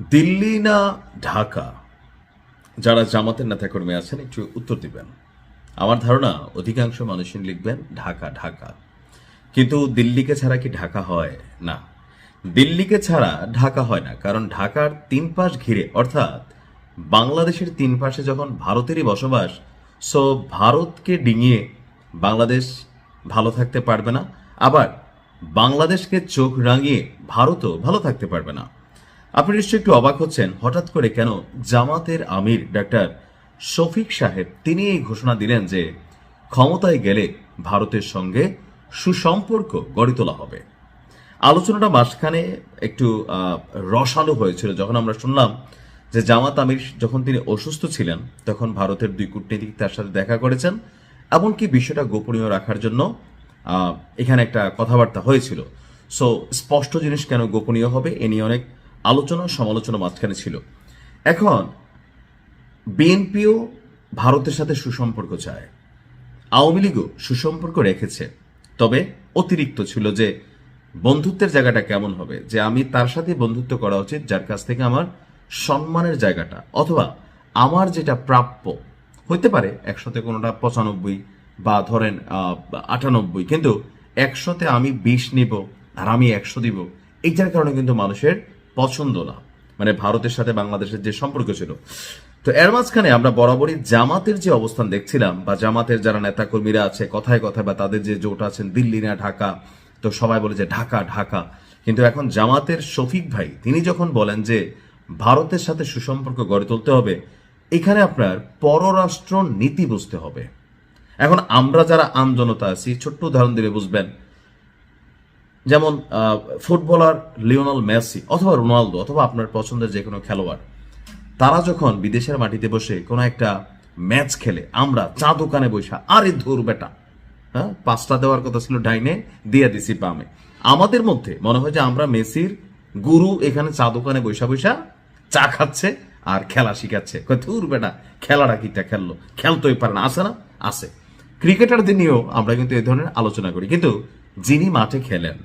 দিল্লি না ঢাকা? যারা জামাতের নেতাকর্মী আছেন একটু উত্তর দিবেন। আমার ধারণা অধিকাংশ মানুষই লিখবেন ঢাকা ঢাকা। কিন্তু দিল্লিকে ছাড়া কি ঢাকা হয়? না, দিল্লিকে ছাড়া ঢাকা হয় না। কারণ ঢাকার তিন পাশ ঘিরে, অর্থাৎ বাংলাদেশের তিন পাশে যখন ভারতেরই বসবাস, সো ভারতকে ডিঙিয়ে বাংলাদেশ ভালো থাকতে পারবে না, আবার বাংলাদেশকে চোখ রাঙিয়ে ভারতও ভালো থাকতে পারবে না। আপনি নিশ্চয়ই একটু অবাক হচ্ছেন হঠাৎ করে কেন জামাতের আমির ডাক্তার শফিক সাহেব তিনি এই ঘোষণা দিলেন যে ক্ষমতায় গেলে ভারতের সঙ্গে সুসম্পর্ক গড়ে তোলা হবে। আলোচনাটা মাঝখানে একটু রসালো হয়েছিল যখন আমরা শুনলাম যে জামাত আমির যখন তিনি অসুস্থ ছিলেন তখন ভারতের দুই কূটনীতিক তার সাথে দেখা করেছেন, এমনকি বিষয়টা গোপনীয় রাখার জন্য এখানে একটা কথাবার্তা হয়েছিল। সো স্পষ্ট জিনিস কেন গোপনীয় হবে এ নিয়ে অনেক আলোচনা সমালোচনা মাঝখানে ছিল। এখন বিএনপিও ভারতের সাথে সুসম্পর্ক চায়, আওয়ামী লীগও সুসম্পর্ক রেখেছে, তবে অতিরিক্ত ছিল যে বন্ধুত্বের জায়গাটা কেমন হবে, যে আমি তার সাথে বন্ধুত্ব করা উচিত যার কাছ থেকে আমার সম্মানের জায়গাটা অথবা আমার যেটা প্রাপ্য হইতে পারে, 100তে কোনোটা 95 বা ধরেন 98, কিন্তু 100তে আমি 20 নিব আর আমি 100 দিব, এইটার কারণে কিন্তু মানুষের পছন্দ না, মানে ভারতের সাথে বাংলাদেশের যে সম্পর্ক ছিল। তো এর মাঝখানে আমরা বরাবরই জামাতের যে অবস্থান দেখছিলাম বা জামাতের যারা নেতাকর্মীরা আছে কথায় কথায় বা তাদের যে জোট আছেন দিল্লি না ঢাকা, তো সবাই বলে যে ঢাকা ঢাকা। কিন্তু এখন জামাতের শফিক ভাই তিনি যখন বলেন যে ভারতের সাথে সুসম্পর্ক গড়ে তুলতে হবে, এখানে আপনার পররাষ্ট্র নীতি বুঝতে হবে। এখন আমরা যারা আমজনতা আছি ছোট্ট উদাহরণ দিলে বুঝবেন, যেমন ফুটবলার লিওনেল মেসি অথবা রোনালদো অথবা আপনার পছন্দের যে কোনো খেলোয়াড়, তারা যখন বিদেশের মাটিতে বসে কোনো একটা ম্যাচ খেলে আমরা চা দোকানে বসে আরে ধুর বেটা, হ্যাঁ 5টা দেওয়ার কথা ছিল ডাইনে দিয়ে দিছি বামে, আমাদের মধ্যে মনে হয় যে আমরা মেসির গুরু এখানে চা দোকানে বৈশা বৈশা চা খাচ্ছে আর খেলা শিখাচ্ছে। ধুর বেটা খেলাটা কিটা খেললো, খেলতেই পারে না, আছে না আছে। ক্রিকেটারদের নিয়েও আমরা কিন্তু এই ধরনের আলোচনা করি, কিন্তু যিনি মাঠে খেলেন,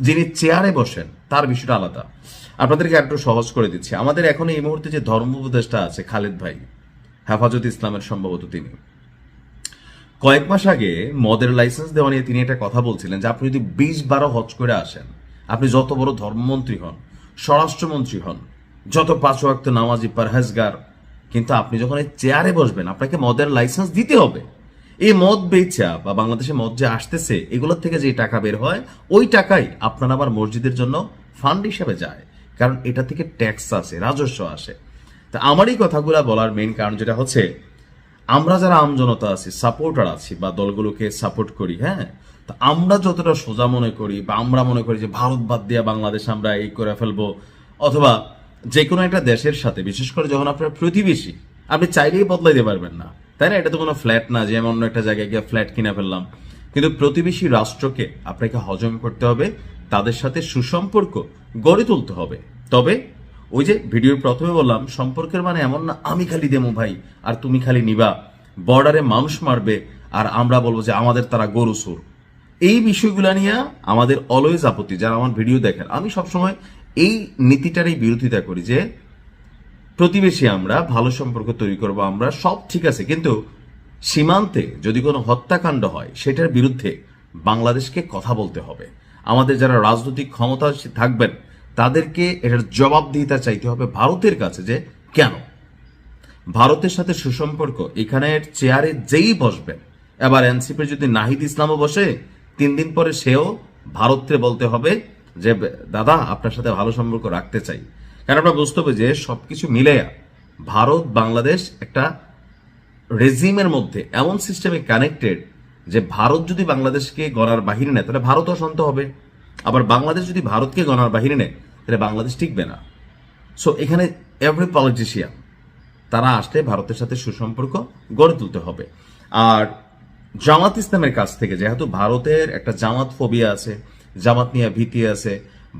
যিনি চেয়ারে বসেন, তার বিষয়টা আলাদা। আপনাদেরকে একটু সহজ করে দিচ্ছি। আমাদের এখন এই মুহূর্তে যে ধর্ম উপদেষ্টা আছে খালেদ ভাই, হেফাজত ইসলামের সম্ভবত, তিনি কয়েক মাস আগে মদের লাইসেন্স দেওয়া নিয়ে তিনি একটা কথা বলছিলেন যে আপনি যদি 20-12 হজ করে আসেন, আপনি যত বড় ধর্মমন্ত্রী হন, স্বরাষ্ট্রমন্ত্রী হন, যত 5 ওয়াক্ত নামাজি পারহেজগার, কিন্তু আপনি যখন এই চেয়ারে বসবেন আপনাকে মদের লাইসেন্স দিতে হবে। এই মদ বেচা বা বাংলাদেশে মদ যে আসতেছে এগুলোর থেকে যে টাকা বের হয় ওই টাকাই আপনার আমার মসজিদের জন্য ফান্ড হিসেবে যায়, কারণ এটা থেকে ট্যাক্স আসে, রাজস্ব আসে। তা আমার এই কথাগুলো বলার মেইন কারণ যেটা হচ্ছে, আমরা যারা আমজনতা আছি, সাপোর্টার আছি বা দলগুলোকে সাপোর্ট করি, হ্যাঁ, তো আমরা যতটা সোজা মনে করি বা আমরা মনে করি যে ভারত বাদ দিয়ে বাংলাদেশ আমরা এই করে ফেলবো, অথবা যে কোনো একটা দেশের সাথে, বিশেষ করে যখন আপনার প্রতিবেশী, আপনি চাইলেই বদলাই দিতে পারবেন না, তাই না? এটা তো কোনো ফ্ল্যাট না যে অন্য একটা জায়গায় গিয়ে ফ্ল্যাট কিনে ফেললাম। কিন্তু প্রতিবেশী রাষ্ট্রকে আপনাকে হজম করতে হবে, তাদের সাথে সুসম্পর্ক গড়ে তুলতে হবে। তবে ওই যে ভিডিওর প্রথমে বললাম, সম্পর্কের মানে এমন না আমি খালি দেবো ভাই আর তুমি খালি নিবা, বর্ডারে মানুষ মারবে আর আমরা বলবো যে আমাদের তারা গরু সুর। এই বিষয়গুলো নিয়ে আমাদের অলওয়েজ আপত্তি। যারা আমার ভিডিও দেখেন, আমি সবসময় এই নীতিটারই বিরোধিতা করি যে প্রতিবেশী আমরা ভালো সম্পর্ক তৈরি করব, আমরা সব ঠিক আছে, কিন্তু সীমান্তে যদি কোনো হত্যাকাণ্ড হয় সেটার বিরুদ্ধে বাংলাদেশকে কথা বলতে হবে। আমাদের যারা রাজনৈতিক ক্ষমতা থাকবেন তাদেরকে এটার জবাবদিহিতা চাইতে হবে ভারতের কাছে, যে কেন ভারতের সাথে সুসম্পর্ক এখানের চেয়ারে যেই বসবেন, এবার এনসিপির যদি নাহিদ ইসলামও বসে 3 দিন পরে সেও ভারতকে বলতে হবে যে দাদা আপনার সাথে ভালো সম্পর্ক রাখতে চাই। কারণ আমরা বুঝতে হবে যে সবকিছু মিলেয়া ভারত বাংলাদেশ একটা রেজিমের মধ্যে এমন সিস্টেমে কানেক্টেড যে ভারত যদি বাংলাদেশকে গণার বাহিরে নেয় তাহলে ভারত অশান্ত হবে, আবার বাংলাদেশ যদি ভারতকে গণার বাহিরে নেয় তাহলে বাংলাদেশ টিকবে না। সো এখানে এভরি পলিটিশিয়ান তারা আসলে ভারতের সাথে সুসম্পর্ক গড়ে তুলতে হবে। আর জামাত ইসলামের কাছ থেকে, যেহেতু ভারতের একটা জামাত ফোবিয়া আছে, জামাত নিয়ে ভীতি আছে,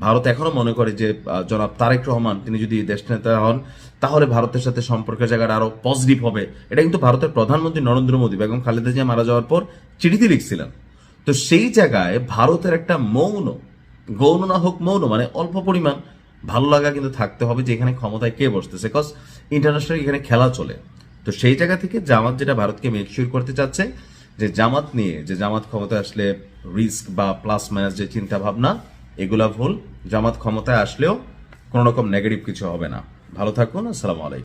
ভারত এখনো মনে করে যে জনাব তারেক রহমান তিনি যদি দেশ নেতা হন তাহলে ভারতের সাথে সম্পর্কের জায়গাটা আরো পজিটিভ হবে। এটা কিন্তু ভারতের প্রধানমন্ত্রী নরেন্দ্র মোদী বেগম খালেদা জিয়া মারা যাওয়ার পর চিঠিতে লিখছিলেন। তো সেই জায়গায় ভারতের একটা মৌন, গৌণ না হোক মৌন, মানে অল্প পরিমাণ ভালো লাগা কিন্তু থাকতে হবে যে এখানে ক্ষমতায় কে বসতেছে, কজ ইন্টারন্যাশনাল এখানে খেলা চলে। তো সেই জায়গা থেকে জামাত যেটা ভারতকে মেকশিওর করতে চাচ্ছে যে জামাত নিয়ে, যে জামাত ক্ষমতায় আসলে রিস্ক বা প্লাস মাইনাস যে চিন্তা ভাবনা, এগুলা ভুল। জামাত ক্ষমতায় আসলেও কোনো রকম নেগেটিভ কিছু হবে না। ভালো থাকুন, আসসালামু আলাইকুম।